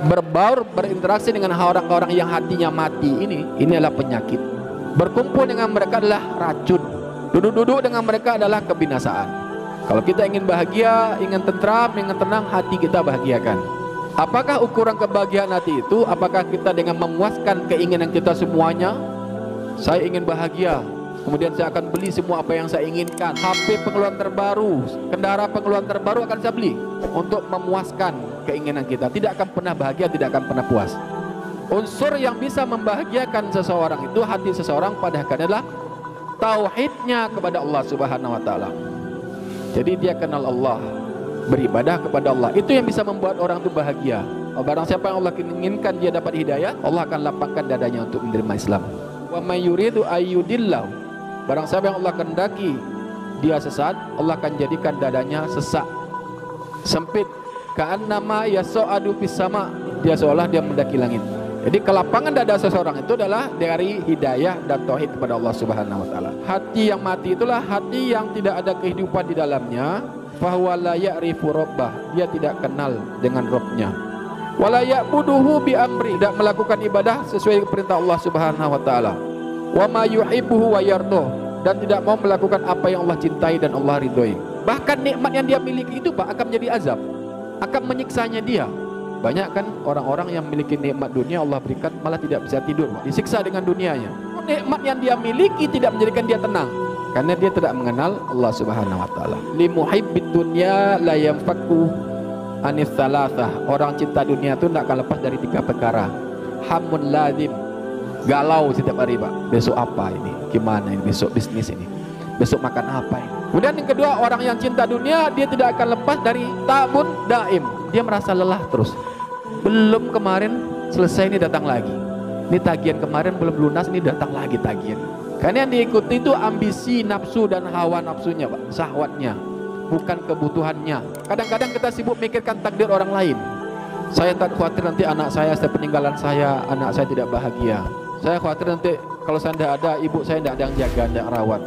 Berbaur, berinteraksi dengan orang-orang yang hatinya mati ini adalah penyakit. Berkumpul dengan mereka adalah racun. Duduk-duduk dengan mereka adalah kebinasaan. Kalau kita ingin bahagia, ingin tentram, ingin tenang, hati kita bahagiakan. Apakah ukuran kebahagiaan hati itu? Apakah kita dengan memuaskan keinginan kita semuanya? Saya ingin bahagia, kemudian saya akan beli semua apa yang saya inginkan. HP pengeluaran terbaru, kendaraan pengeluaran terbaru akan saya beli untuk memuaskan keinginan kita. Tidak akan pernah bahagia, tidak akan pernah puas. Unsur yang bisa membahagiakan seseorang itu, hati seseorang pada hakikatnya adalah tauhidnya kepada Allah Subhanahu wa taala. Jadi dia kenal Allah, beribadah kepada Allah. Itu yang bisa membuat orang itu bahagia. Barang siapa yang Allah inginkan dia dapat hidayah, Allah akan lapangkan dadanya untuk menerima Islam. Wa may yuridu ayyudillahu, barang siapa yang Allah kehendaki dia sesat, Allah akan jadikan dadanya sesak, sempit. Ka'annama yas'adu fis sama, dia seolah dia mendaki langit. Jadi kelapangan dada seseorang itu adalah dari hidayah dan tauhid kepada Allah Subhanahu wa taala. Hati yang mati itulah hati yang tidak ada kehidupan di dalamnya. Fahuwa la ya'rifu rabbah, dia tidak kenal dengan Rabbnya. Wala ya'buduhu bi amri, tidak melakukan ibadah sesuai perintah Allah Subhanahu wa taala. Wa ma yuhibbuhu wa yardoh, dan tidak mau melakukan apa yang Allah cintai dan Allah ridhoi. Bahkan nikmat yang dia miliki itu Pak akan menjadi azab, akan menyiksanya dia. Banyak kan orang-orang yang memiliki nikmat dunia Allah berikan malah tidak bisa tidur, Pak, disiksa dengan dunianya. Nikmat yang dia miliki tidak menjadikan dia tenang, karena dia tidak mengenal Allah Subhanahu wa taala. Li muhibbid dunya la yanfaku anis thalathah, orang cinta dunia itu tidak akan lepas dari 3 perkara. Hamun lazim, galau setiap hari, Pak. Besok apa ini? Gimana ini? Besok bisnis ini. Besok makan apa ini? Kemudian yang kedua, orang yang cinta dunia dia tidak akan lepas dari tabun daim. Dia merasa lelah terus. Belum kemarin selesai, ini datang lagi. Ini tagihan kemarin belum lunas, ini datang lagi tagihan. Karena yang diikuti itu ambisi, nafsu dan hawa nafsunya, Pak, syahwatnya, bukan kebutuhannya. Kadang-kadang kita sibuk mikirkan takdir orang lain. Saya tak khawatir nanti anak saya setelah peninggalan saya, anak saya tidak bahagia. Saya khawatir nanti kalau saya tidak ada, ibu saya tidak ada yang jaga, tidak rawat.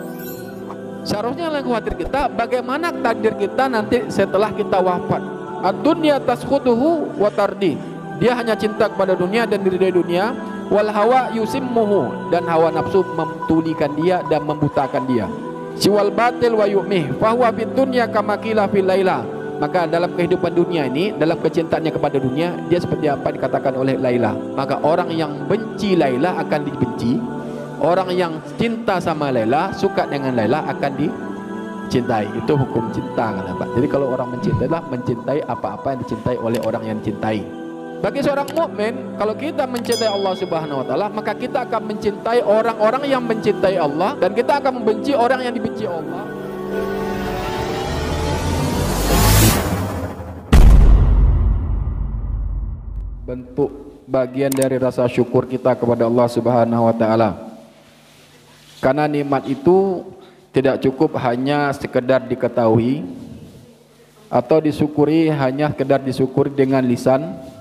Seharusnya yang khawatir kita bagaimana takdir kita nanti setelah kita wafat. Ad-dunya taskhutuhu wa tardi, dia hanya cinta kepada dunia dan diridai dunia. Wal hawa yusimmuhu, dan hawa nafsu memtulikan dia dan membutakan dia. Siwal batil wa yu'mih fahuwa fid dunya kama qila fil laila, maka dalam kehidupan dunia ini, dalam kecintaannya kepada dunia, dia seperti apa dikatakan oleh Laila. Maka orang yang benci Laila akan dibenci, orang yang cinta sama Laila, suka dengan Laila akan dicintai. Itu hukum cinta kan, Pak. Jadi kalau orang mencintai adalah mencintai apa-apa yang dicintai oleh orang yang dicintai. Bagi seorang mukmin, kalau kita mencintai Allah Subhanahu wa taala, maka kita akan mencintai orang-orang yang mencintai Allah, dan kita akan membenci orang yang dibenci Allah. Bentuk bagian dari rasa syukur kita kepada Allah Subhanahu wa taala. Karena nikmat itu tidak cukup hanya sekedar diketahui atau disyukuri, hanya sekedar disyukuri dengan lisan,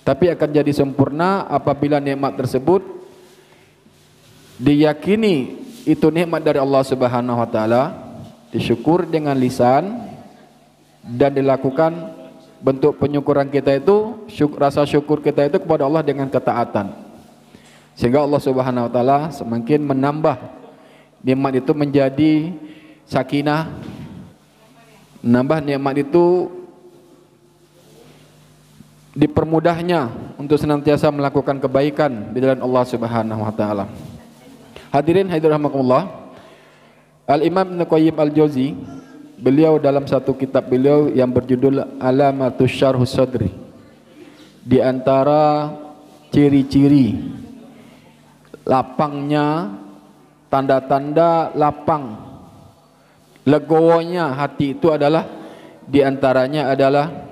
tapi akan jadi sempurna apabila nikmat tersebut diyakini itu nikmat dari Allah Subhanahu wa taala, disyukur dengan lisan, dan dilakukan bentuk penyukuran kita itu, rasa syukur kita itu kepada Allah dengan ketaatan, sehingga Allah Subhanahu wa taala semakin menambah nikmat itu menjadi sakinah, menambah nikmat itu dipermudahnya untuk senantiasa melakukan kebaikan di jalan Allah Subhanahu wa taala. Hadirin hadirat rahimakumullah, Al-Imam Ibnu Qayyim Al-Jauzi, beliau dalam satu kitab beliau yang berjudul Alamatus Syarhus Sadri, di antara ciri-ciri lapangnya, tanda-tanda lapang legowonya hati itu adalah, di antaranya adalah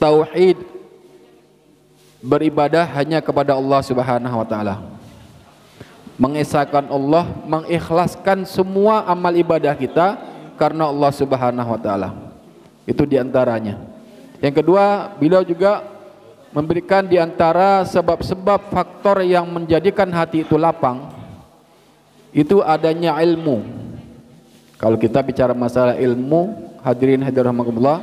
tauhid, beribadah hanya kepada Allah Subhanahu wa taala, mengesahkan Allah, mengikhlaskan semua amal ibadah kita karena Allah Subhanahu wa taala. Itu di antaranya. Yang kedua, beliau juga memberikan di antara sebab-sebab faktor yang menjadikan hati itu lapang, itu adanya ilmu. Kalau kita bicara masalah ilmu, hadirin hadirat rahimakumullah,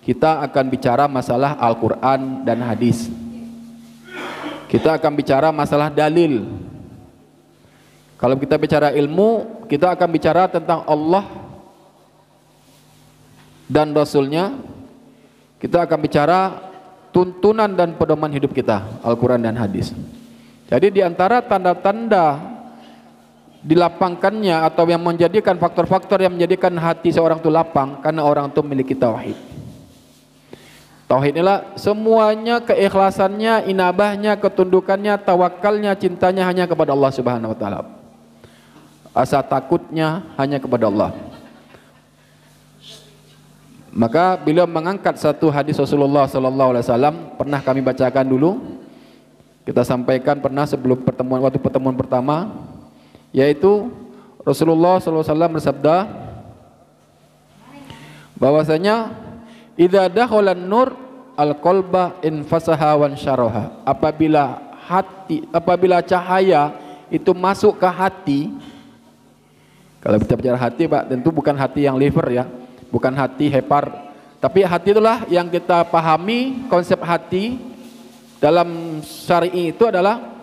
kita akan bicara masalah Al-Quran dan hadis. Kita akan bicara masalah dalil. Kalau kita bicara ilmu, kita akan bicara tentang Allah dan Rasulnya. Kita akan bicara tuntunan dan pedoman hidup kita, Al-Quran dan hadis. Jadi di antara tanda-tanda dilapangkannya atau yang menjadikan faktor-faktor yang menjadikan hati seorang itu lapang, karena orang itu memiliki tauhid. Tauhid inilah semuanya, keikhlasannya, inabahnya, ketundukannya, tawakalnya, cintanya hanya kepada Allah Subhanahu wa taala. Asa takutnya hanya kepada Allah. Maka beliau mengangkat satu hadis Rasulullah sallallahu alaihi wasallam, pernah kami bacakan dulu. Kita sampaikan pernah sebelum waktu pertemuan pertama, yaitu Rasulullah sallallahu alaihi wasallam bersabda bahwasanya idza dakhala an-nur al-qalba infasaha wan syaraha. Apabila cahaya itu masuk ke hati, kalau kita bicara hati, Pak, tentu bukan hati yang liver ya, bukan hati hepar, tapi hati itulah yang kita pahami. Konsep hati dalam syar'i itu adalah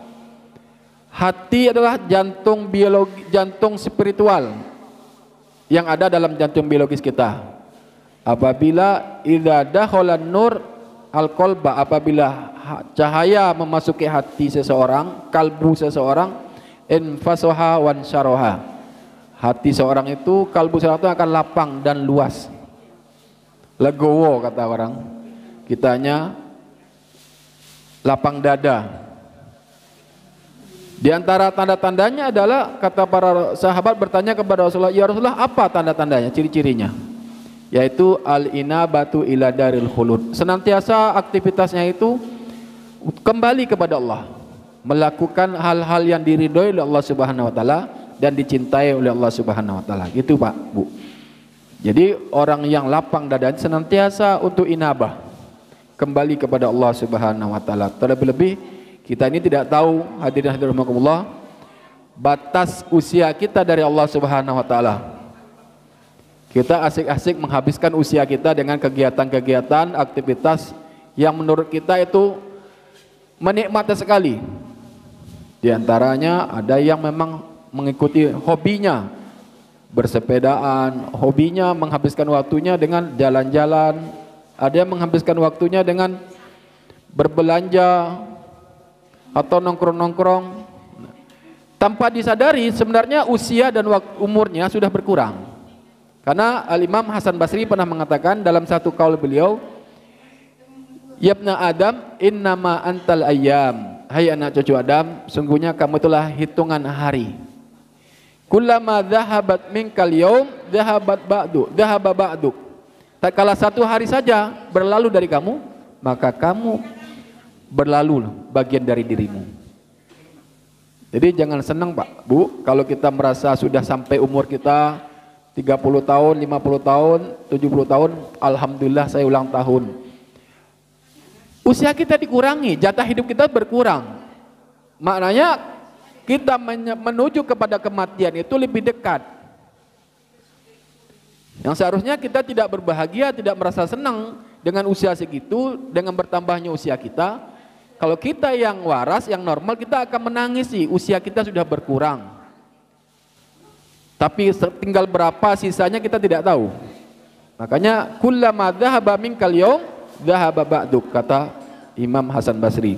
hati adalah jantung biologi, jantung spiritual yang ada dalam jantung biologis kita. Apabila idza dakhala nur al-qalba, apabila cahaya memasuki hati seseorang, kalbu seseorang, infasaha wan syaraha, hati seorang itu, kalbu seorang itu akan lapang dan luas, legowo kata orang kitanya, lapang dada. Di antara tanda-tandanya adalah, kata para sahabat bertanya kepada Rasulullah, ya Rasulullah, apa tanda-tandanya, ciri-cirinya? Yaitu al-inabatu ila daril khulud, senantiasa aktivitasnya itu kembali kepada Allah, melakukan hal-hal yang diridhoi oleh Allah Subhanahu wa taala dan dicintai oleh Allah Subhanahu wa taala. Gitu Pak, Bu. Jadi orang yang lapang dada senantiasa untuk inabah, kembali kepada Allah Subhanahu wa taala. Terlebih-lebih kita ini tidak tahu, hadirin hadirat rahimakumullah, batas usia kita dari Allah Subhanahu wa taala. Kita asik-asik menghabiskan usia kita dengan kegiatan-kegiatan, aktivitas yang menurut kita itu menikmati sekali. Di antaranya ada yang memang mengikuti hobinya bersepedaan, hobinya menghabiskan waktunya dengan jalan-jalan, ada yang menghabiskan waktunya dengan berbelanja atau nongkrong-nongkrong, tanpa disadari sebenarnya usia dan umurnya sudah berkurang. Karena Al-Imam Hasan Basri pernah mengatakan dalam satu qaul beliau, "Yabna Adam, innama antal ayyam." Hai anak cucu Adam, sungguhnya kamu itulah hitungan hari. Kullama dhahabat minkal yaum dhahaba ba'du. Tatkala satu hari saja berlalu dari kamu, maka kamu berlalu bagian dari dirimu. Jadi jangan senang Pak, Bu, kalau kita merasa sudah sampai umur kita 30 tahun, 50 tahun, 70 tahun, alhamdulillah saya ulang tahun. Usia kita dikurangi, jatah hidup kita berkurang. Maknanya kita menuju kepada kematian itu lebih dekat. Yang seharusnya kita tidak berbahagia, tidak merasa senang dengan usia segitu, dengan bertambahnya usia kita. Kalau kita yang waras, yang normal, kita akan menangisi usia kita sudah berkurang. Tapi tinggal berapa sisanya kita tidak tahu. Makanya kullama dhahaba minkal yaum dhahaba ba'duk, kata Imam Hasan Basri.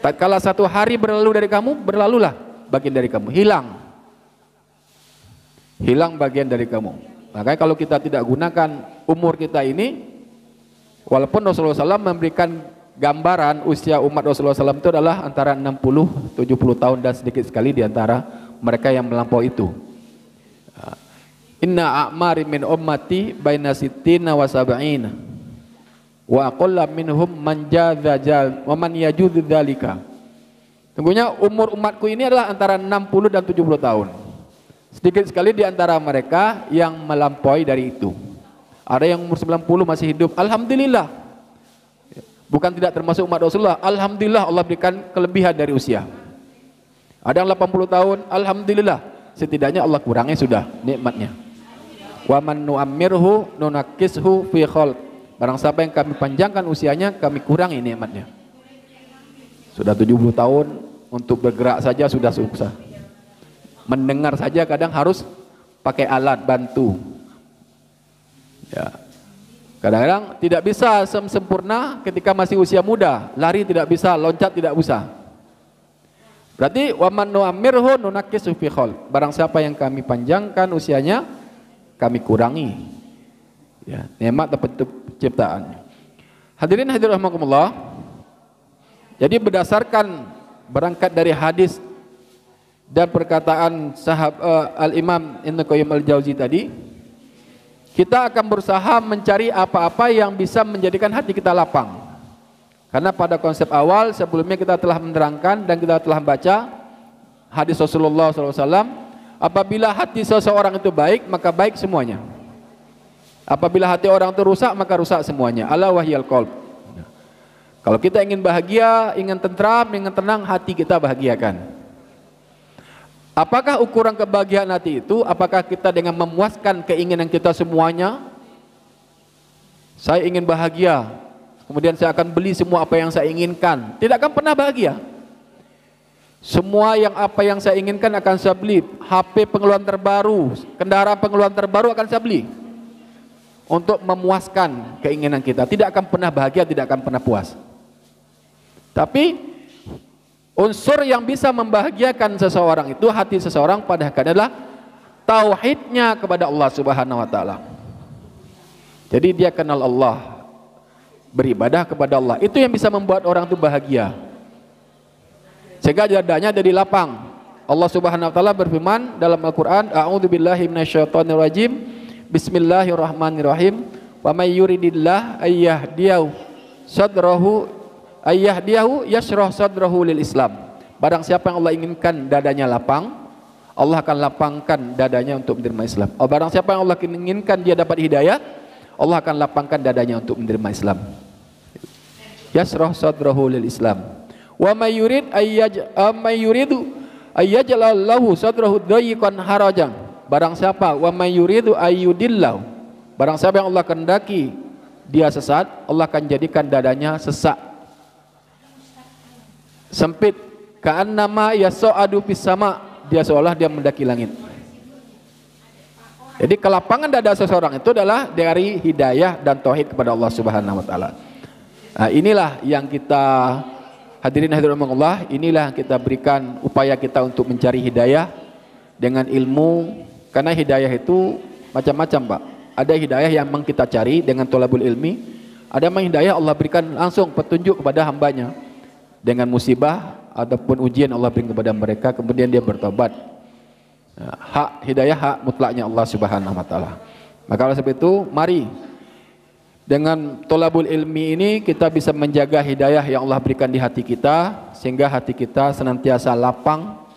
Tatkala satu hari berlalu dari kamu, berlalulah bagian dari kamu, hilang bagian dari kamu. Makanya kalau kita tidak gunakan umur kita ini, walaupun Rasulullah SAW memberikan gambaran usia umat Rasulullah SAW itu adalah antara 60-70 tahun dan sedikit sekali di antara mereka yang melampaui itu. Inna a'mari min ummati baina sittina wa sab'ina wa aqalla minhum man jadza wa man yajudu dzalika. Sungguhnya umur umatku ini adalah antara 60 dan 70 tahun. Sedikit sekali di antara mereka yang melampaui dari itu. Ada yang umur 90 masih hidup, alhamdulillah. bukan tidak termasuk umat Rasulullah. Alhamdulillah Allah berikan kelebihan dari usia. Ada yang 80 tahun, alhamdulillah, setidaknya Allah kurangi sudah nikmatnya. Wa man nu'ammirhu nunakkishu fi khalq. Barang siapa yang kami panjangkan usianya, kami kurangi nikmatnya. Sudah 70 tahun, untuk bergerak saja sudah susah. Mendengar saja kadang harus pakai alat bantu. Ya. Kadang-kadang tidak bisa sempurna ketika masih usia muda. Lari tidak bisa, loncat tidak bisa. Berarti wa man nu'ammirhu nunakkishu fi khalq. Barang siapa yang kami panjangkan usianya, kami kurangi. Ya, nikmat atau penciptaannya. Hadirin hadirat rahimakumullah. Jadi berdasarkan berangkat dari hadis dan perkataan Al-Imam Ibnu Qayyim Al-Jauzi tadi, kita akan berusaha mencari apa-apa yang bisa menjadikan hati kita lapang. Karena pada konsep awal sebelumnya kita telah menerangkan dan kita telah baca hadis Rasulullah SAW, apabila hati seseorang itu baik, maka baik semuanya. Apabila hati orang itu rusak, maka rusak semuanya. Ala wahyal qalb. Kalau kita ingin bahagia, ingin tentram, ingin tenang, hati kita bahagiakan. Apakah ukuran kebahagiaan hati itu? Apakah kita dengan memuaskan keinginan kita semuanya? Saya ingin bahagia, kemudian saya akan beli semua apa yang saya inginkan. Tidak akan pernah bahagia. Semua apa yang saya inginkan akan saya beli. HP pengeluaran terbaru, kendaraan pengeluaran terbaru akan saya beli. Untuk memuaskan keinginan kita. Tidak akan pernah bahagia, tidak akan pernah puas. Tapi unsur yang bisa membahagiakan seseorang itu, hati seseorang pada hakikatnya adalah tauhidnya kepada Allah Subhanahu wa taala. Jadi dia kenal Allah, beribadah kepada Allah. Itu yang bisa membuat orang itu bahagia. Sehingga dadanya jadi lapang. Allah Subhanahu wa taala berfirman dalam Al-Qur'an, a'udzubillahi minasyaitonirrajim. Bismillahirrahmanirrahim. Wa may yuridillah ayyahdiyahu sadrahu ayyahdiyahu yashrah sadrahu lil Islam. Barang siapa yang Allah inginkan dadanya lapang, Allah akan lapangkan dadanya untuk menerima Islam. Barang siapa yang Allah inginkan dia dapat hidayah, Allah akan lapangkan dadanya untuk menerima Islam. Yashrah sadrahu lil Islam. Wa may yuridu ayyaj'alallahu sadrahu dayyqan harajan. Barang siapa wa may yuridu ayyudillahu, barang siapa yang Allah kehendaki dia sesat, Allah akan jadikan dadanya sesak, sempit, ka'annama yas'adu fis sama, dia seolah dia mendaki langit. Jadi kelapangan dada seseorang itu adalah dari hidayah dan tauhid kepada Allah Subhanahu wa taala. Nah, inilah yang kita hadirin hadirat Allah, inilah yang kita berikan upaya kita untuk mencari hidayah dengan ilmu. Karena hidayah itu macam-macam, Pak. Ada hidayah yang memang kita cari dengan thalabul ilmi, ada memang hidayah Allah berikan langsung petunjuk kepada hambanya dengan musibah ataupun ujian Allah berikan kepada mereka, kemudian dia bertobat. Hak hidayah hak mutlaknya Allah Subhanahu wa taala. Maka oleh sebab itu mari dengan thalabul ilmi ini kita bisa menjaga hidayah yang Allah berikan di hati kita, sehingga hati kita senantiasa lapang,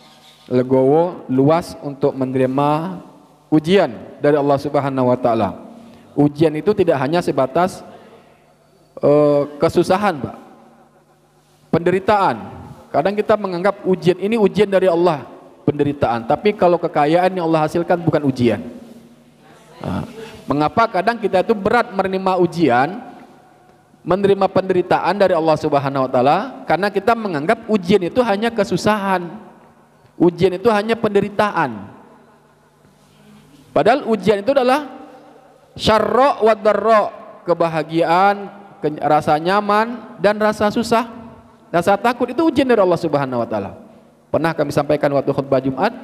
legowo, luas untuk menerima ujian dari Allah Subhanahu wa taala. Ujian itu tidak hanya sebatas kesusahan, Pak. Penderitaan. Kadang kita menganggap ujian ini ujian dari Allah, penderitaan. Tapi kalau kekayaan yang Allah hasilkan bukan ujian. Mengapa kadang kita itu berat menerima ujian, menerima penderitaan dari Allah Subhanahu wa taala? Karena kita menganggap ujian itu hanya kesusahan. Ujian itu hanya penderitaan. Padahal ujian itu adalah syarra wa darra, kebahagiaan, rasa nyaman dan rasa susah, rasa takut, itu ujian dari Allah Subhanahu wa taala. Pernah kami sampaikan waktu khutbah Jumat,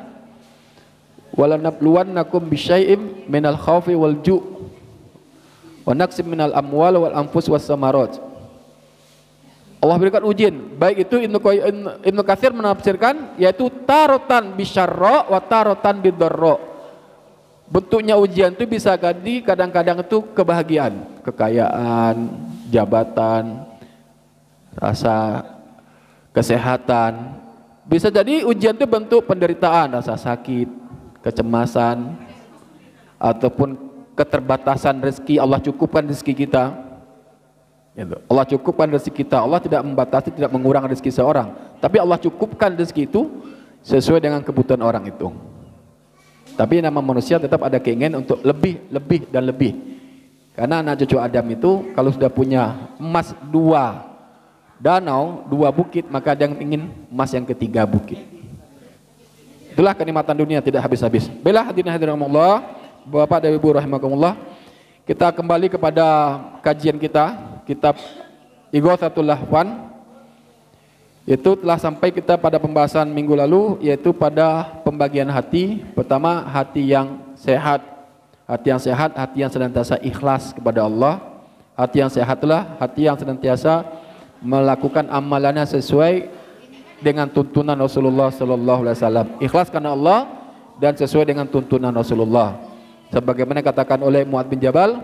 wala nabluwannakum bisyai'im minal khaufi wal ju' wa naqsim minal amwal wal anfus was samarat. Allah berikan ujian, baik itu Ibnu Katsir menafsirkan yaitu tarotan bisyarra wa tarotan bidarra. Bentuknya ujian itu bisa jadi kadang-kadang itu kebahagiaan, kekayaan, jabatan, rasa kesehatan. Bisa jadi ujian itu bentuk penderitaan, rasa sakit, kecemasan, ataupun keterbatasan rezeki, Allah cukupkan rezeki kita. Gitu. Allah cukupkan rezeki kita. Allah tidak membatasi, tidak mengurangi rezeki seorang. Tapi Allah cukupkan rezeki itu sesuai dengan kebutuhan orang itu. Tapi nama manusia tetap ada keinginan untuk lebih, lebih, dan lebih. Karena anak cucu Adam itu kalau sudah punya emas 2 danau, 2 bukit, maka dia ingin emas yang ketiga bukit. Itulah kenikmatan dunia tidak habis-habis. Baiklah hadirin hadirat Allah, Bapak dan Ibu rahimakumullah. Kita kembali kepada kajian kita, kitab Ighatsatul Lahfan. Itu telah sampai kita pada pembahasan minggu lalu, yaitu pada pembagian hati. Pertama, hati yang sehat. Hati yang sehat, hati yang senantiasa ikhlas kepada Allah. Hati yang sehatlah hati yang senantiasa melakukan amalannya sesuai dengan tuntunan Rasulullah sallallahu alaihi wasallam. Ikhlas karena Allah dan sesuai dengan tuntunan Rasulullah. Sebagaimana katakan oleh Mu'adz bin Jabal,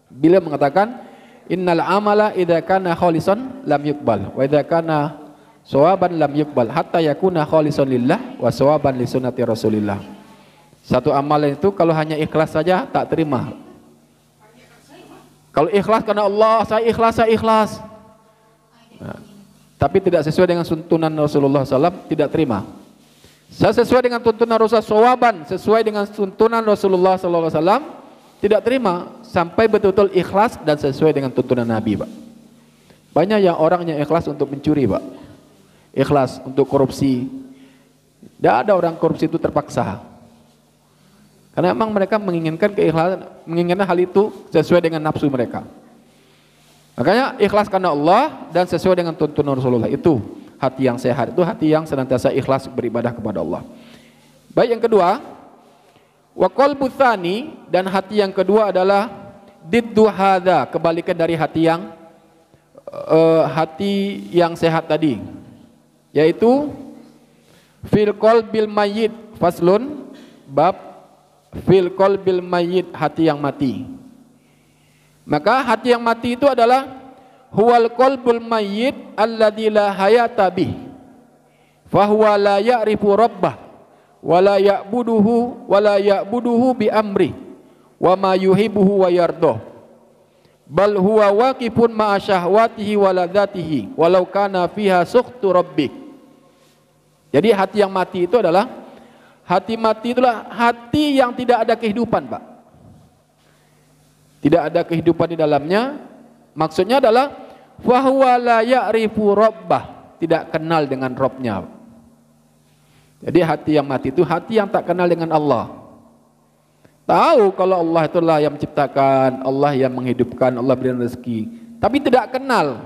beliau mengatakan, "Innal amala idza kana khalisan lam yuqbal wa idza kana sawaban lam yuqbal hatta yakuna khalisan lillah wa sawaban li sunnati Rasulillah." Satu amalan itu kalau hanya ikhlas saja tak terima. Kalau ikhlas karena Allah, saya ikhlas. Nah, tapi tidak sesuai dengan tuntunan Rasulullah SAW, tidak terima. Saya sesuai dengan tuntunan Rasulullah sawaban, sesuai dengan tuntunan Rasulullah SAW, tidak terima sampai betul-betul ikhlas dan sesuai dengan tuntunan Nabi, Pak. Banyak yang orang yang ikhlas untuk mencuri, Pak. Ikhlas untuk korupsi. Tidak ada orang korupsi itu terpaksa. Karena memang mereka menginginkan keikhlasan, menginginkan hal itu sesuai dengan nafsu mereka. Makanya ikhlas karena Allah dan sesuai dengan tuntunan Rasulullah, itu hati yang sehat, itu hati yang senantiasa ikhlas beribadah kepada Allah. Baik, yang kedua, wa qalbu tsani, dan hati yang kedua adalah diddu hadza, kebalikan dari hati yang sehat tadi, yaitu fil qalbil mayyit faslun, bab fil qalbil mayyit, hati yang mati. Maka hati yang mati itu adalah huwal qalbul mayyit alladzi la hayata bih fa huwa la ya'rifu rabbah wa la ya'buduhu bi amri wa ma yuhibbuhu wa yardah bal huwa waqifun ma'a syahwatihi wa ladzatihi walau kana fiha sukhtu rabbih. Jadi hati yang mati itu adalah, hati mati itulah hati yang tidak ada kehidupan, Pak. Tidak ada kehidupan di dalamnya. Maksudnya adalah fahuwa la ya'rifu rabbah, tidak kenal dengan Rabbnya. Jadi hati yang mati itu hati yang tak kenal dengan Allah. Tahu kalau Allah itulah yang menciptakan, Allah yang menghidupkan, Allah beri rezeki, tapi tidak kenal.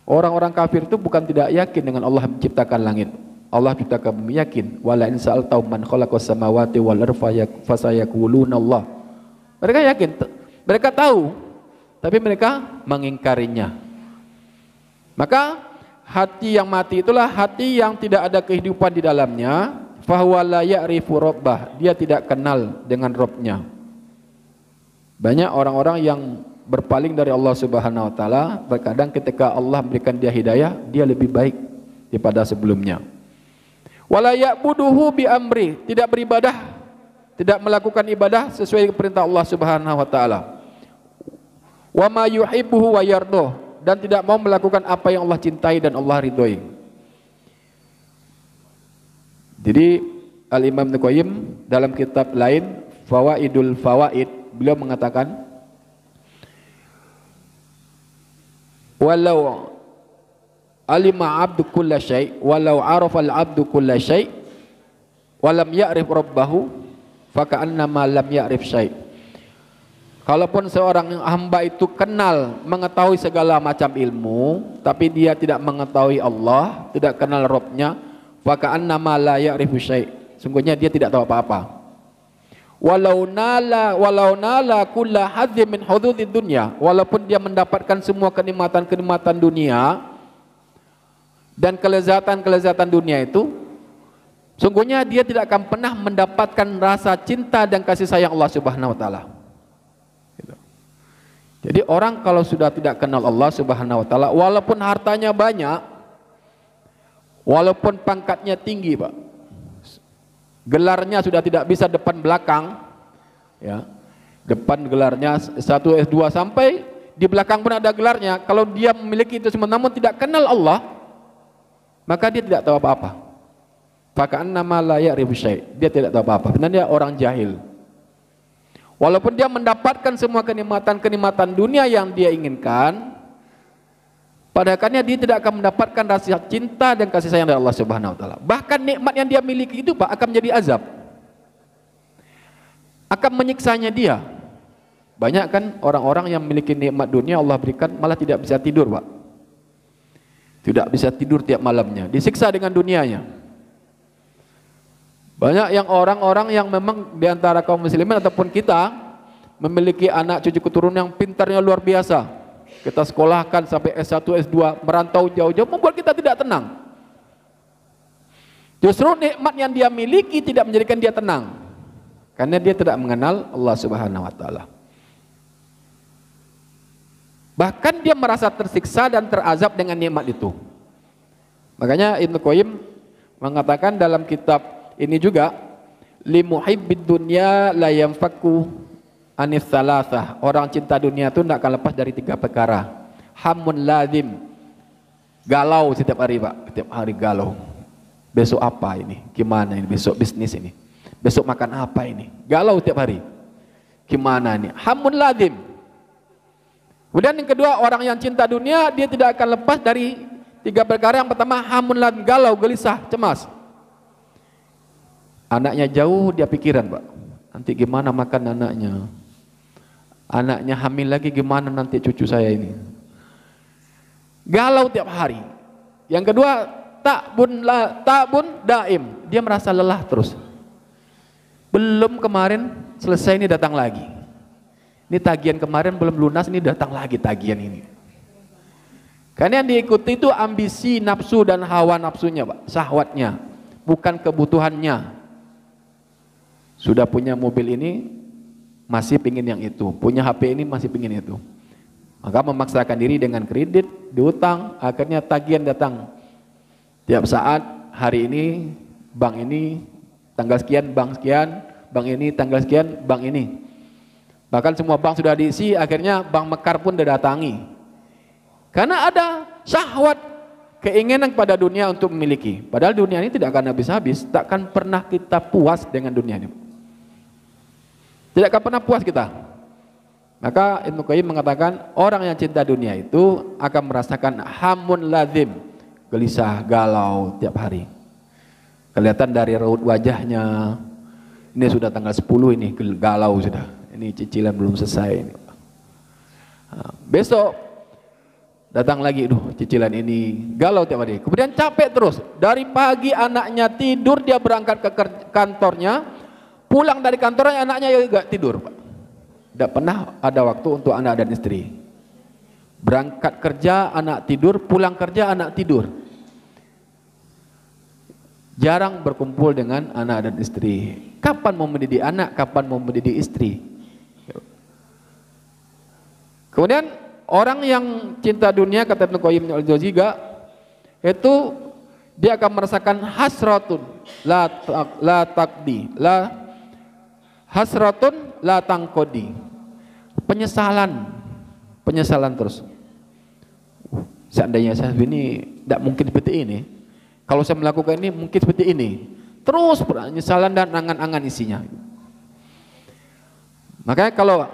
Orang-orang kafir itu bukan tidak yakin dengan Allah menciptakan langit, Allah menciptakan bumi, yakin. Wala in sa'altahum man khalaqas samawati wal arda fasayaquluna Allah. Mereka yakin, mereka tahu, tapi mereka mengingkarinya. Maka hati yang mati itulah hati yang tidak ada kehidupan di dalamnya. Fahuwa la ya'rifu rabbah, dia tidak kenal dengan Rabbnya. Banyak orang-orang yang berpaling dari Allah Subhanahu wa taala, terkadang ketika Allah memberikan dia hidayah, dia lebih baik daripada sebelumnya. Wala ya'buduhu bi amri, tidak beribadah, tidak melakukan ibadah sesuai perintah Allah Subhanahu wa taala. Wa ma yuhibbuhu wa yardah, dan tidak mau melakukan apa yang Allah cintai dan Allah ridhoi. Jadi Al-Imam Ibnu Qayyim dalam kitab lain Fawaidul Fawaid, beliau mengatakan, walau alima abdu kulla syai' walau arafa al-abdu kulla syai' walam ya'rif rabbahu faka'annama lam ya'rif syai'. Kalaupun seorang hamba itu kenal, mengetahui segala macam ilmu, tapi dia tidak mengetahui Allah, tidak kenal Rabbnya, faka'annama la ya'rifu syai', sungguhnya dia tidak tahu apa-apa. Walau nala kulla hadzim min hududid dunya, walaupun dia mendapatkan semua kenikmatan-kenikmatan dunia dan kelezatan-kelezatan dunia itu, sungguhnya dia tidak akan pernah mendapatkan rasa cinta dan kasih sayang Allah Subhanahu wa taala. Jadi orang kalau sudah tidak kenal Allah Subhanahu wa taala, walaupun hartanya banyak, walaupun pangkatnya tinggi, Pak, gelarnya sudah tidak bisa depan belakang, ya, depan gelarnya 1 S2 sampai di belakang pun ada gelarnya, kalau dia memiliki itu semua namun tidak kenal Allah, maka dia tidak tahu apa-apa. Faka'annama la ya'rifu syai'. Dia tidak tahu apa-apa. Benar dia orang jahil. Walaupun dia mendapatkan semua kenikmatan-kenikmatan dunia yang dia inginkan, pada akhirnya dia tidak akan mendapatkan rasa cinta dan kasih sayang dari Allah Subhanahu wa taala. Bahkan nikmat yang dia miliki itu Pak akan menjadi azab. Akan menyiksanya dia. Banyak kan orang-orang yang memiliki nikmat dunia Allah berikan malah tidak bisa tidur, Pak. Tidak bisa tidur tiap malamnya, disiksa dengan dunianya. Banyak yang orang-orang yang memang di antara kaum muslimin ataupun kita memiliki anak cucu keturunan yang pintarnya luar biasa. Kita sekolahkan sampai S1, S2, merantau jauh-jauh, membuat kita tidak tenang. Justru nikmat yang dia miliki tidak menjadikan dia tenang, karena dia tidak mengenal Allah Subhanahu wa taala. Bahkan dia merasa tersiksa dan terazab dengan nikmat itu. Makanya Ibnu Qayyim mengatakan dalam kitab ini juga, li muhibbid dunya la yanfaku anis salasah. Orang cinta dunia itu tidak akan lepas dari 3 perkara. Hamun lazim, galau setiap hari Pak, setiap hari galau. Besok apa ini? Gimana ini? Besok bisnis ini. Besok makan apa ini? Galau setiap hari. Gimana ini? Hamun lazim. Kemudian yang kedua, orang yang cinta dunia dia tidak akan lepas dari 3 perkara. Yang pertama, hamun lazim, galau, gelisah, cemas. Anaknya jauh dia pikiran Pak, nanti gimana makan anaknya, anaknya hamil lagi gimana nanti cucu saya ini, galau tiap hari. Yang kedua, ta'bun daim, dia merasa lelah terus. Belum kemarin selesai ini datang lagi, ini tagihan kemarin belum lunas, ini datang lagi tagihan ini. Karena yang diikuti itu ambisi, nafsu dan hawa nafsunya Pak, syahwatnya, bukan kebutuhannya. Sudah punya mobil ini masih pingin yang itu, punya HP ini masih pingin itu, maka memaksakan diri dengan kredit, diutang, akhirnya tagihan datang tiap saat. Hari ini bank ini tanggal sekian, bank sekian, bank ini tanggal sekian, bank ini, bahkan semua bank sudah diisi, akhirnya bank mekar pun didatangi karena ada syahwat, keinginan pada dunia untuk memiliki. Padahal dunia ini tidak akan habis-habis, tak akan pernah kita puas dengan dunia ini. Tidak akan pernah puas kita. Maka Ibnu Qayyim mengatakan orang yang cinta dunia itu akan merasakan hamun lazim, gelisah, galau tiap hari. Kelihatan dari raut wajahnya, ini sudah tanggal 10 ini galau sudah. Ini cicilan belum selesai ini. Besok datang lagi, cicilan ini, galau tiap hari. Kemudian capek terus. Dari pagi anaknya tidur, dia berangkat ke kantornya. Pulang dari kantornya anaknya juga tidur Pak. Tidak pernah ada waktu untuk anak dan istri. Berangkat kerja anak tidur, pulang kerja anak tidur. Jarang berkumpul dengan anak dan istri. Kapan mau mendidik anak, kapan mau mendidik istri. Kemudian orang yang cinta dunia, kata Ibnu Qayyim al-Jauziyah, itu dia akan merasakan hasratun la taqdi, la hasratun la tangkodi, penyesalan terus. Seandainya saya ini tidak mungkin seperti ini, kalau saya melakukan ini mungkin seperti ini, terus penyesalan dan angan-angan isinya. Makanya kalau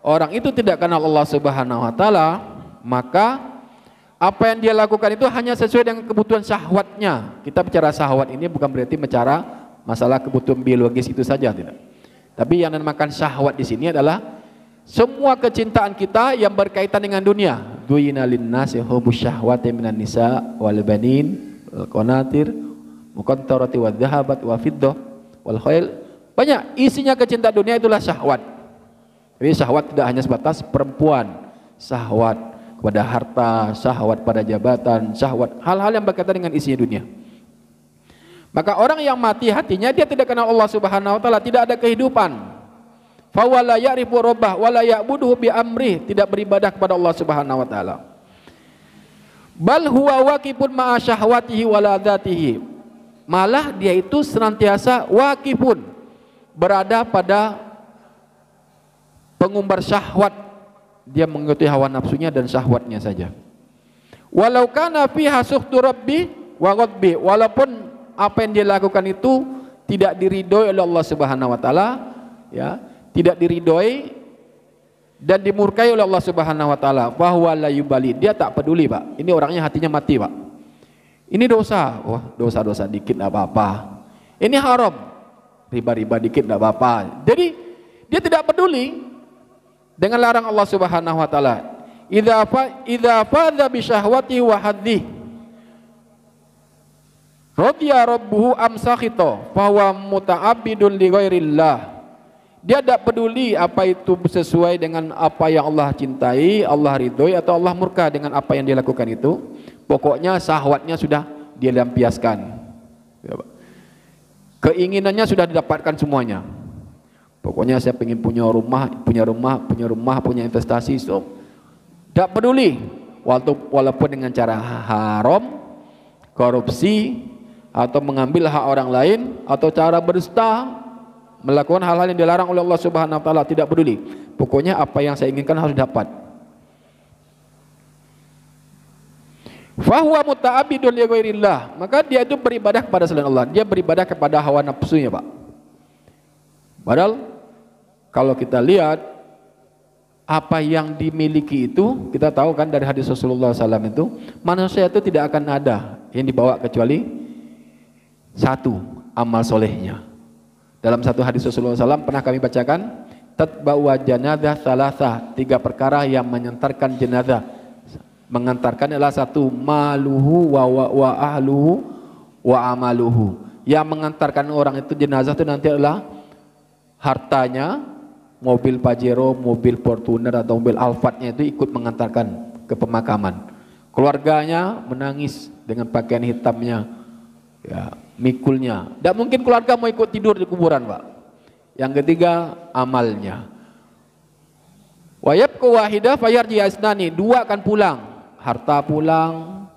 orang itu tidak kenal Allah Subhanahu wa taala, maka apa yang dia lakukan itu hanya sesuai dengan kebutuhan syahwatnya. Kita bicara syahwat ini bukan berarti bicara masalah kebutuhan biologis itu saja, tidak. Tapi yang dinamakan syahwat di sini adalah semua kecintaan kita yang berkaitan dengan dunia. Duyina linnasi hubbus syahwati minan nisa wal banin wal qanatir muqantarati wadh dhahabat wa fiddah wal khail. Banyak isinya kecintaan dunia itulah syahwat. Jadi syahwat tidak hanya sebatas perempuan, syahwat kepada harta, syahwat pada jabatan, syahwat hal-hal yang berkaitan dengan isinya dunia. Maka orang yang mati hatinya dia tidak kenal Allah Subhanahu wa taala, tidak ada kehidupan. Fa wala ya'rifu rabbah wala ya'buduhu bi amri, tidak beribadah kepada Allah Subhanahu wa taala. Bal huwa waqifun ma'a syahwatihi wa ladzatihi. Malah dia itu senantiasa waqifun, berada pada pengumbar syahwat dia mengikuti hawa nafsunya dan syahwatnya saja. Walau kana fiha sukhtu rabbi wa ghadbi, walaupun apa yang dia lakukan itu tidak diridhoi oleh Allah Subhanahu wa taala, ya, tidak diridhoi dan dimurkai oleh Allah Subhanahu wa taala, bahwa la yubali, dia tak peduli, Pak. Ini orangnya hatinya mati, Pak. Ini dosa, wah, dosa-dosa dikit enggak apa-apa. Ini haram, riba-riba dikit enggak apa-apa. Jadi dia tidak peduli dengan larang Allah Subhanahu wa taala. Idza fadha bi syahwati wa haddi radiya rabbuhu amsakhita fa huwa muta'abbidun li ghairillah. Dia tidak peduli apa itu sesuai dengan apa yang Allah cintai, Allah ridhoi, atau Allah murka dengan apa yang dia lakukan itu. Pokoknya syahwatnya sudah dia lampiaskan, keinginannya sudah didapatkan semuanya. Pokoknya saya ingin punya rumah, punya investasi, so tidak peduli, walaupun dengan cara haram, korupsi, atau mengambil hak orang lain, atau cara berdusta, melakukan hal-hal yang dilarang oleh Allah Subhanahu wa taala, tidak peduli. Pokoknya apa yang saya inginkan harus dapat. Fahuwa muta'abbidun li ghairillah, maka dia itu beribadah kepada selain Allah, dia beribadah kepada hawa nafsunya, Pak. Padahal kalau kita lihat apa yang dimiliki itu, kita tahu kan dari hadis Rasulullah SAW itu, manusia itu tidak akan ada yang dibawa kecuali satu, amal solehnya. Dalam satu hadis Rasulullah SAW pernah kami bacakan, tatba'u janazah salasah, 3 perkara yang mengantarkan jenazah. Mengantarkan adalah satu, maluhu wa ahluhu wa amaluhu. Yang mengantarkan orang itu jenazah itu nanti adalah hartanya, mobil Pajero, mobil Fortuner atau mobil Alphardnya itu ikut mengantarkan ke pemakaman. Keluarganya menangis dengan pakaian hitamnya, ya, mikulnya. Tidak mungkin keluarga mau ikut tidur di kuburan, Pak. Yang ketiga, amalnya. Wa yabqa wahidah fayarji asnani, 2 akan pulang, harta pulang,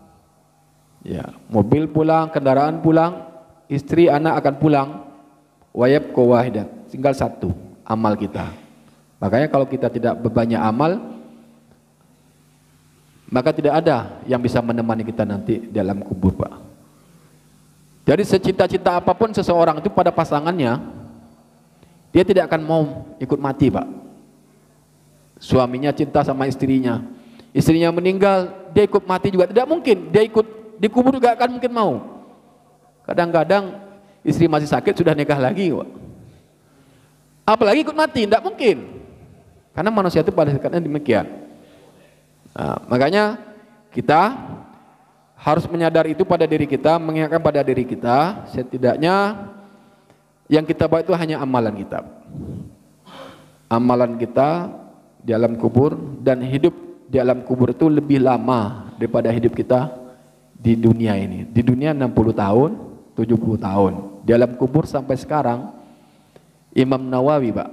ya, mobil pulang, kendaraan pulang, istri anak akan pulang. Wa yabqa wahidah, tinggal 1, amal kita. Makanya kalau kita tidak berbanyak amal, maka tidak ada yang bisa menemani kita nanti dalam kubur, Pak. Jadi secita-cita apapun seseorang itu pada pasangannya, dia tidak akan mau ikut mati, Pak. Suaminya cinta sama istrinya, istrinya meninggal, dia ikut mati juga tidak mungkin. Dia ikut dikubur juga akan mungkin mau. Kadang-kadang istri masih sakit sudah nikah lagi, Pak. Apalagi ikut mati, tidak mungkin. Karena manusia itu pada hakikatnya demikian. Nah, makanya kita harus menyadar itu pada diri kita, mengingatkan pada diri kita, setidaknya yang kita bawa itu hanya amalan kita. Amalan kita di alam kubur, dan hidup di alam kubur itu lebih lama daripada hidup kita di dunia ini. Di dunia 60 tahun, 70 tahun. Di alam kubur sampai sekarang, Imam Nawawi, Pak,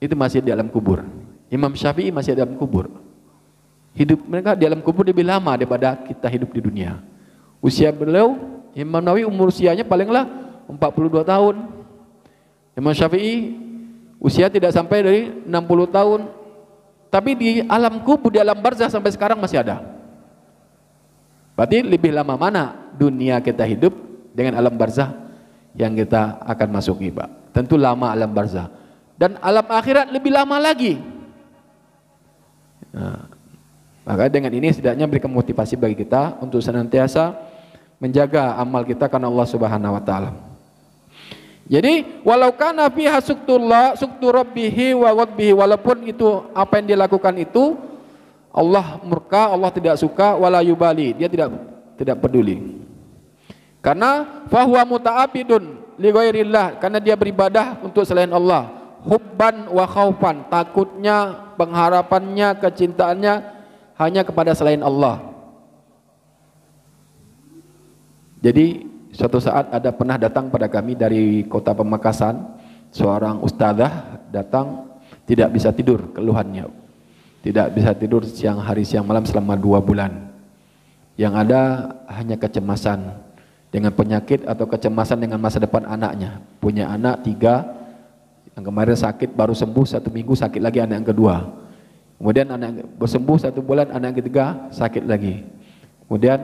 itu masih di alam kubur. Imam Syafi'i masih di alam kubur. Hidup mereka di alam kubur lebih lama daripada kita hidup di dunia. Usia beliau, Imam Nawawi umur usianya palinglah 42 tahun. Imam Syafi'i usia tidak sampai dari 60 tahun. Tapi di alam kubur, di alam barzah sampai sekarang masih ada. Berarti lebih lama mana dunia kita hidup dengan alam barzah yang kita akan masuki, Pak. Tentu lama alam barzah. Dan alam akhirat lebih lama lagi. Nah, maka dengan ini setidaknya berikan motivasi bagi kita untuk senantiasa menjaga amal kita karena Allah Subhanahu wa taala. Jadi walau kana fiha suktu rabbihi wa ghadbihi, walaupun itu apa yang dia lakukan itu Allah murka, Allah tidak suka, wala yubali, dia tidak peduli. Karena fahuwa muta'abbidun li ghairillah, karena dia beribadah untuk selain Allah. Hubban wa khaufan, takutnya, pengharapannya, kecintaannya hanya kepada selain Allah. Jadi suatu saat ada pernah datang pada kami dari kota Pamekasan seorang ustadzah, datang tidak bisa tidur, keluhannya tidak bisa tidur siang hari siang malam selama 2 bulan. Yang ada hanya kecemasan dengan penyakit atau kecemasan dengan masa depan anaknya. Punya anak 3, yang kemarin sakit baru sembuh 1 minggu, sakit lagi anak yang kedua. Kemudian anak bersembuh 1 bulan, anak ketiga sakit lagi. Kemudian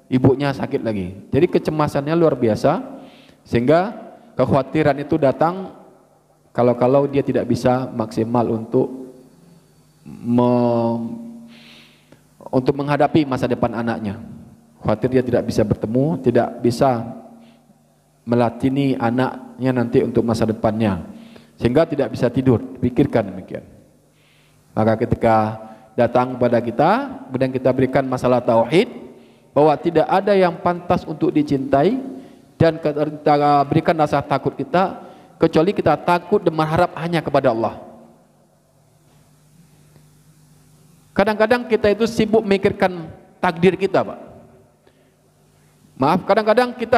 ibunya sakit lagi. Jadi kecemasannya luar biasa, sehingga kekhawatiran itu datang kalau dia tidak bisa maksimal untuk menghadapi masa depan anaknya. Khawatir dia tidak bisa bertemu, tidak bisa melatini anaknya nanti untuk masa depannya, sehingga tidak bisa tidur. Pikirkan demikian. Maka ketika datang kepada kita, kemudian kita berikan masalah tauhid, bahwa tidak ada yang pantas untuk dicintai, dan kita berikan rasa takut kita, kecuali kita takut dan berharap hanya kepada Allah. Kadang-kadang kita itu sibuk memikirkan takdir kita, Pak. Kadang-kadang kita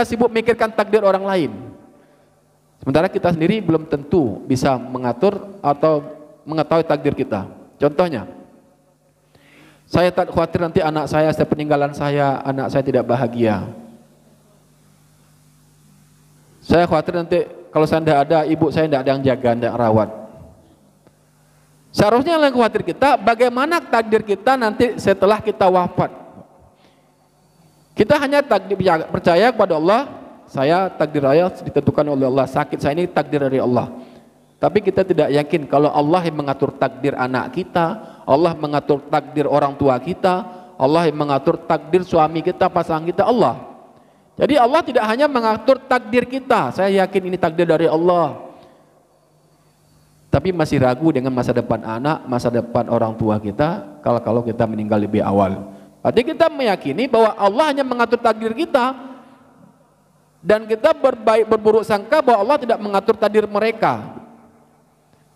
sibuk memikirkan takdir orang lain. Sementara kita sendiri belum tentu bisa mengatur atau mengetahui takdir kita. Contohnya, saya tak khawatir nanti anak saya setelah peninggalan saya, anak saya tidak bahagia. Saya khawatir nanti kalau saya tidak ada, ibu saya tidak ada yang jaga, tidak rawat. Seharusnya yang khawatir kita, bagaimana takdir kita nanti setelah kita wafat. Kita hanya percaya kepada Allah, saya takdir saya ditentukan oleh Allah, sakit saya ini takdir dari Allah. Tapi kita tidak yakin kalau Allah yang mengatur takdir anak kita, Allah mengatur takdir orang tua kita, Allah yang mengatur takdir suami kita, pasangan kita, Allah. Jadi Allah tidak hanya mengatur takdir kita, saya yakin ini takdir dari Allah, tapi masih ragu dengan masa depan anak, masa depan orang tua kita kalau kita meninggal lebih awal. Berarti kita meyakini bahwa Allah hanya mengatur takdir kita, dan kita berburuk sangka bahwa Allah tidak mengatur takdir mereka.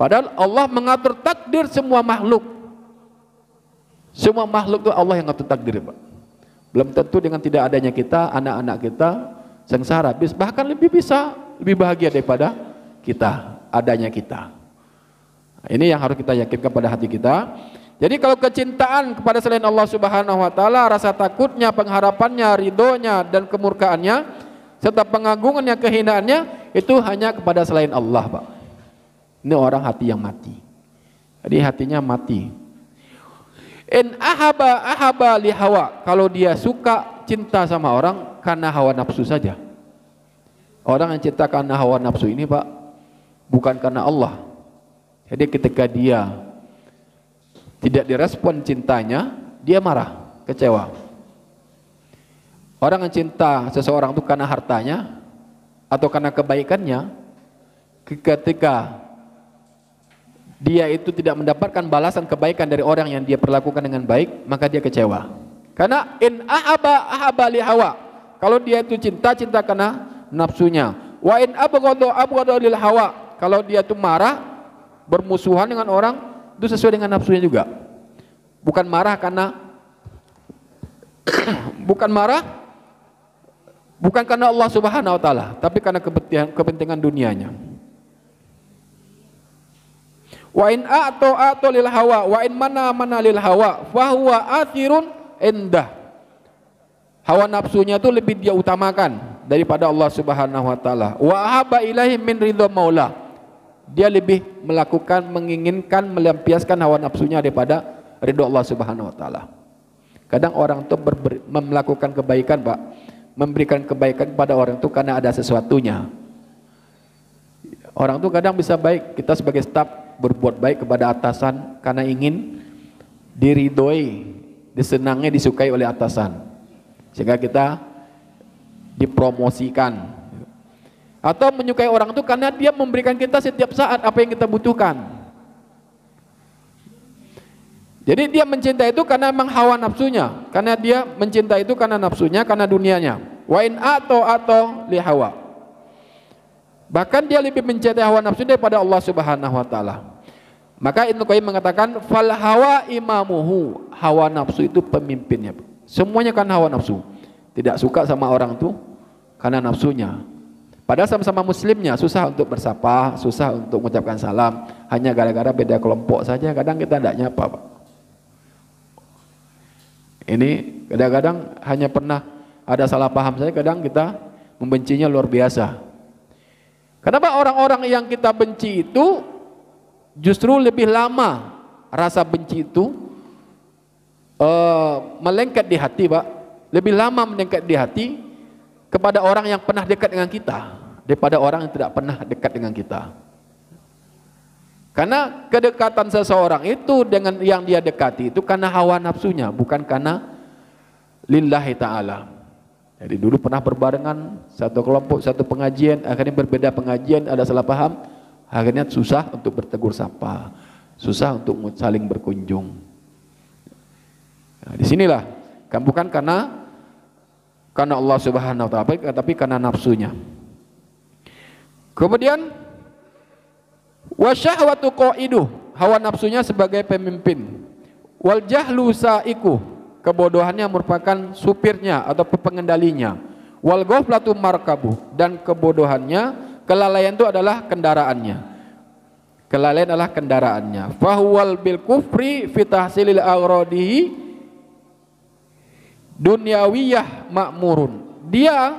Padahal Allah mengatur takdir semua makhluk. Semua makhluk itu Allah yang mengatur takdir, Pak. Belum tentu dengan tidak adanya kita, anak-anak kita sengsara, bahkan lebih bahagia daripada kita, adanya kita. Ini yang harus kita yakinkan pada hati kita. Jadi kalau kecintaan kepada selain Allah Subhanahu wa taala, rasa takutnya, pengharapannya, ridhonya dan kemurkaannya, serta pengagungannya, kehinaannya, itu hanya kepada selain Allah, Pak. Ini orang hati yang mati. Jadi hatinya mati. In ahaba li hawa, kalau dia suka cinta sama orang karena hawa nafsu saja. Orang yang cinta karena hawa nafsu ini, Pak, bukan karena Allah. Jadi ketika dia tidak direspon cintanya, dia marah, kecewa. Orang yang cinta seseorang itu karena hartanya atau karena kebaikannya, ketika dia itu tidak mendapatkan balasan kebaikan dari orang yang dia perlakukan dengan baik, maka dia kecewa. Karena in ahaba li hawa, kalau dia itu cinta karena nafsunya. Wa in abghadu lil hawa, kalau dia itu marah, bermusuhan dengan orang, itu sesuai dengan nafsunya juga. Bukan marah bukan karena Allah Subhanahu wa taala, tapi karena kepentingan dunianya. Wa in a'to lil hawa wa in mana lil hawa fa huwa athirun indah. Hawa nafsunya itu lebih dia utamakan daripada Allah Subhanahu wa taala. Wa ahabba ilaihi min ridha maula. Dia lebih menginginkan melampiaskan hawa nafsunya daripada ridha Allah Subhanahu wa taala. Kadang orang itu melakukan kebaikan, Pak, memberikan kebaikan pada orang itu karena ada sesuatunya. Orang itu kadang bisa baik, kita sebagai staf berbuat baik kepada atasan karena ingin diridhoi, disenangi, disukai oleh atasan, sehingga kita dipromosikan. Atau menyukai orang itu karena dia memberikan kita setiap saat apa yang kita butuhkan. Jadi dia mencintai itu karena memang hawa nafsunya, karena dia mencintai itu karena nafsunya, karena dunianya. Wa in atau li hawa. Bahkan dia lebih mencintai hawa nafsu daripada Allah Subhanahu wa taala. Maka Ibnu Qayyim mengatakan fal hawa imamuhu, hawa nafsu itu pemimpinnya. Semuanya kan hawa nafsu. Tidak suka sama orang itu karena nafsunya. Padahal sama-sama muslimnya, susah untuk bersapa, susah untuk mengucapkan salam, hanya gara-gara beda kelompok saja kadang kita tidak nyapa, Pak. Ini kadang-kadang hanya pernah ada salah paham saja, kadang kita membencinya luar biasa. Kenapa orang-orang yang kita benci itu justru lebih lama rasa benci itu melengket di hati, Pak. Lebih lama melengket di hati kepada orang yang pernah dekat dengan kita daripada orang yang tidak pernah dekat dengan kita. Karena kedekatan seseorang itu dengan yang dia dekati itu karena hawa nafsunya, bukan karena lillahi ta'ala. Jadi dulu pernah berbarengan satu kelompok, satu pengajian, akhirnya berbeda pengajian, ada salah paham, akhirnya susah untuk bertegur sapa, susah untuk saling berkunjung. Nah, disinilah kan bukan karena Allah Subhanahu wa ta'ala, tapi karena nafsunya. Kemudian wasyahwatu qaidu, hawa nafsunya sebagai pemimpin. Wal jahlu saiku, kebodohannya merupakan supirnya atau pengendalinya. Wal ghaflatu markabu, dan kebodohannya, kelalaian itu adalah kendaraannya. Kelalaian adalah kendaraannya. Fahuwal bil kufri fi tahsilil aghradihi dunyawiyah ma'murun. Dia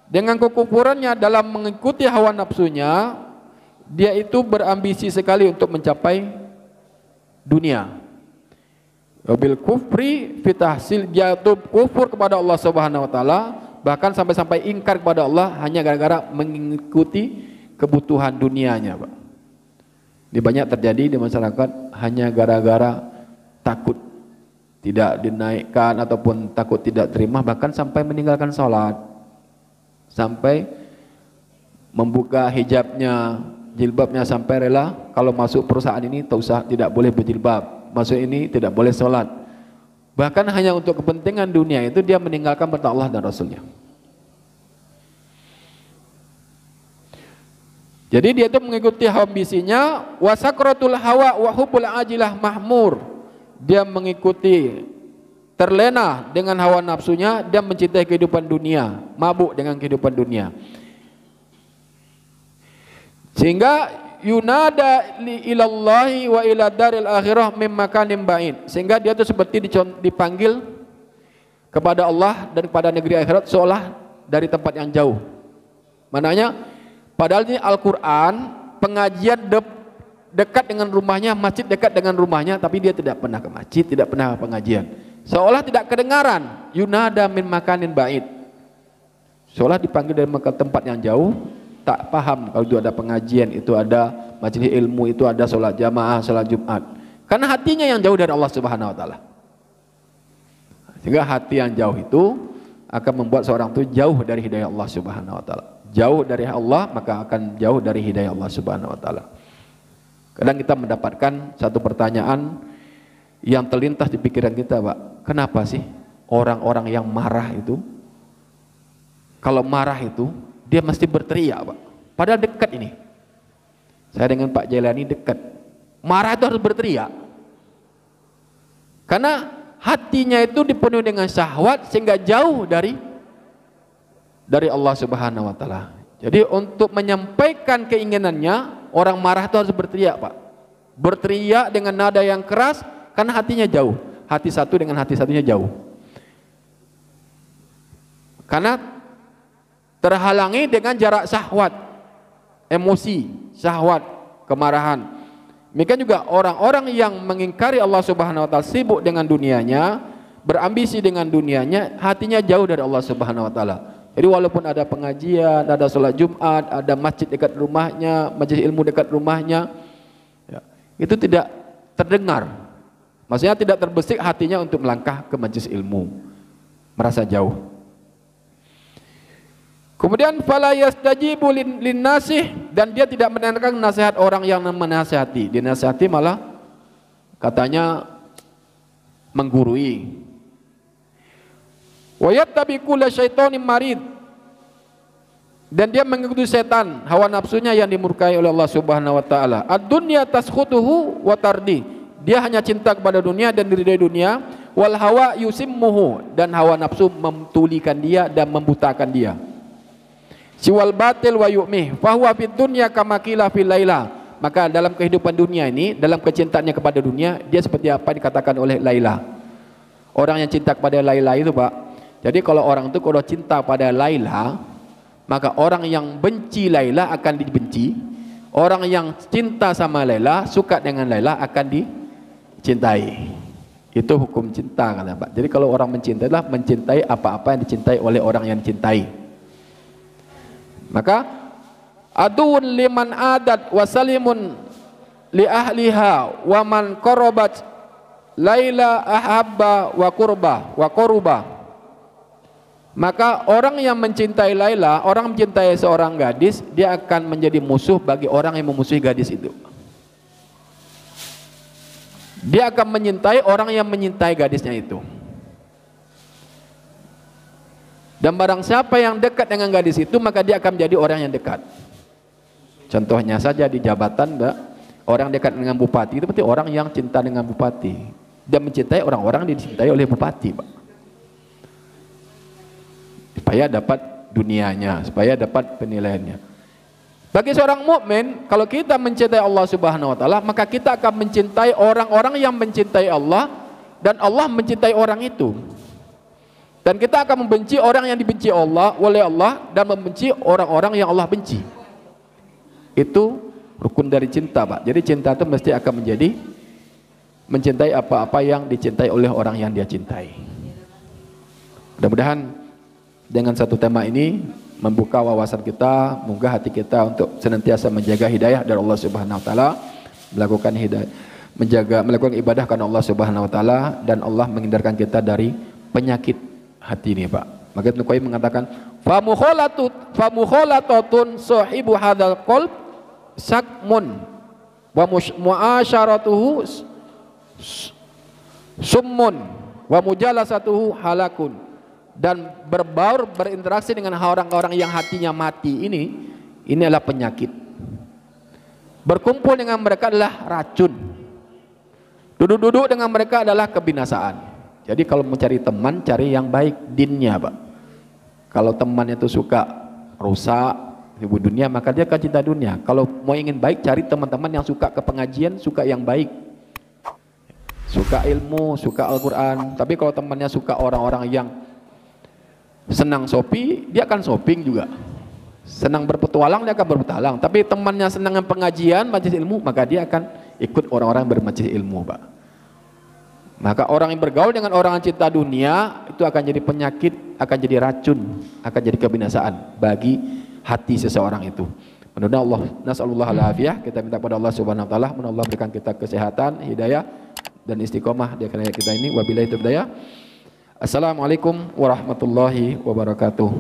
dengan kekufurannya dalam mengikuti hawa nafsunya, dia itu berambisi sekali untuk mencapai dunia. Bil kufri fi tahsil, dia itu kufur kepada Allah Subhanahu wa taala, bahkan sampai ingkar kepada Allah hanya gara-gara mengikuti kebutuhan dunianya, Pak. Ini banyak terjadi di masyarakat hanya gara-gara takut tidak dinaikkan ataupun takut tidak terima, bahkan sampai meninggalkan sholat, sampai membuka hijabnya, jilbabnya, sampai rela kalau masuk perusahaan ini tidak boleh berjilbab, masuk ini tidak boleh sholat, bahkan hanya untuk kepentingan dunia itu dia meninggalkan perintah Allah dan Rasulnya. Jadi dia itu mengikuti ambisinya. Wasakratul hawa wa hubbul ajilah mahmur, dia mengikuti, terlena dengan hawa nafsunya dan mencintai kehidupan dunia, mabuk dengan kehidupan dunia, sehingga yunada ilallahi wa ila daril akhirah mim makanim ba'id, sehingga dia itu seperti dipanggil kepada Allah dan kepada negeri akhirat seolah dari tempat yang jauh. Maknanya padahal ini Al-Quran, pengajian dekat dengan rumahnya, masjid dekat dengan rumahnya, tapi dia tidak pernah ke masjid, tidak pernah ke pengajian, seolah tidak kedengaran. Yunada min makanin ba'id, seolah dipanggil dari tempat yang jauh, tak paham kalau itu ada pengajian, itu ada majelis ilmu, itu ada sholat jamaah, sholat Jumat, karena hatinya yang jauh dari Allah Subhanahu wa taala. Sehingga hati yang jauh itu akan membuat seorang itu jauh dari hidayah Allah Subhanahu wa taala. Jauh dari Allah, maka akan jauh dari hidayah Allah Subhanahu wa taala. Kadang kita mendapatkan satu pertanyaan yang terlintas di pikiran kita, Pak. Kenapa sih orang-orang yang marah itu, kalau marah itu dia mesti berteriak, Pak? Padahal dekat ini. Saya dengan Pak Jailani dekat. Marah itu harus berteriak. Karena hatinya itu dipenuhi dengan syahwat sehingga jauh dari Allah Subhanahu wa taala. Jadi untuk menyampaikan keinginannya, orang marah itu harus berteriak, Pak. Berteriak dengan nada yang keras karena hatinya jauh. Hati satu dengan hati satunya jauh. Karena terhalangi dengan jarak syahwat, emosi, syahwat, kemarahan. Demikian juga orang-orang yang mengingkari Allah Subhanahu wa taala, sibuk dengan dunianya, berambisi dengan dunianya, hatinya jauh dari Allah Subhanahu wa taala. Jadi walaupun ada pengajian, ada sholat Jumat, ada masjid dekat rumahnya, majelis ilmu dekat rumahnya, ya, itu tidak terdengar. Maksudnya tidak terbesit hatinya untuk melangkah ke majelis ilmu, merasa jauh. Kemudian fala yastajibu linnasih, dan dia tidak mendengarkan nasihat orang yang menasihati. Dinasihati malah katanya menggurui. Wa yattabi kulla syaitanin marid, dan dia mengikuti setan, hawa nafsunya yang dimurkai oleh Allah Subhanahu wa taala. Ad-dunya taskhutuhu wa tardi, dia hanya cinta kepada dunia dan diridai dunia. Wal hawa yusimmuhu, dan hawa nafsu memtulikan dia dan membutakan dia. Siwal batil wa yu'mih fahuwa fid dunya kama qila fil laila, maka dalam kehidupan dunia ini, dalam kecintaannya kepada dunia, dia seperti apa dikatakan oleh Laila. Orang yang cinta kepada Laila itu, Pak, jadi kalau orang itu kalau cinta pada Laila, maka orang yang benci Laila akan dibenci, Orang yang cinta sama Laila, suka dengan Laila akan dicintai. Itu hukum cinta kata Pak. Jadi kalau orang mencintai adalah mencintai apa-apa yang dicintai oleh orang yang dicintai. Maka aduun liman adat wasalimun li ahliha wa man qarabat Laila ahabba wa quruba. Maka orang yang mencintai Laila, orang mencintai seorang gadis, dia akan menjadi musuh bagi orang yang memusuhi gadis itu. Dia akan menyintai orang yang menyintai gadisnya itu. Dan barang siapa yang dekat dengan gadis itu, maka dia akan menjadi orang yang dekat. Contohnya saja di jabatan, orang dekat dengan bupati itu berarti orang yang cinta dengan bupati. Dia mencintai orang-orang yang dicintai oleh bupati, Pak. Supaya dapat dunianya, supaya dapat penilaiannya. Bagi seorang mukmin, kalau kita mencintai Allah Subhanahu wa taala, maka kita akan mencintai orang-orang yang mencintai Allah dan Allah mencintai orang itu. Dan kita akan membenci orang yang dibenci Allah oleh Allah dan membenci orang-orang yang Allah benci. Itu rukun dari cinta, Pak. Jadi cinta itu mesti akan menjadi mencintai apa-apa yang dicintai oleh orang yang dia cintai. Mudah-mudahan dengan satu tema ini membuka wawasan kita, membuka hati kita untuk senantiasa menjaga hidayah dari Allah Subhanahu wa taala, melakukan hidayah, melakukan ibadah karena Allah Subhanahu wa taala, dan Allah menghindarkan kita dari penyakit hati ini, Pak. Maka Ibnu Qayyim mengatakan, famukhalatun sahibu hadzal qalb sakmun wa mu'asyaratuhu summun wa mujalasatuhu halakun. Dan berbaur, berinteraksi dengan orang-orang yang hatinya mati ini adalah penyakit. Berkumpul dengan mereka adalah racun. Duduk-duduk dengan mereka adalah kebinasaan. Jadi kalau mau cari teman, cari yang baik dinnya, Pak. Kalau teman itu suka rusak ibu dunia, maka dia akan cinta dunia. Kalau mau ingin baik, cari teman-teman yang suka ke pengajian, suka yang baik, suka ilmu, suka Al-Quran. Tapi kalau temannya suka orang-orang yang senang shopping, dia akan shopping juga. Senang berpetualang, dia akan berpetualang. Tapi temannya senang pengajian, majelis ilmu, maka dia akan ikut orang-orang bermajelis ilmu, Pak. Maka orang yang bergaul dengan orang yang cinta dunia itu akan jadi penyakit, akan jadi racun, akan jadi kebinasaan bagi hati seseorang itu. Mudah-mudahan Allah, nasallallahu alaihi, kita minta kepada Allah Subhanahu wa taala, mudah Allah berikan kita kesehatan, hidayah dan istiqomah di akhirat kita ini. Wabillahi taufiq. Assalamualaikum warahmatullahi wabarakatuh.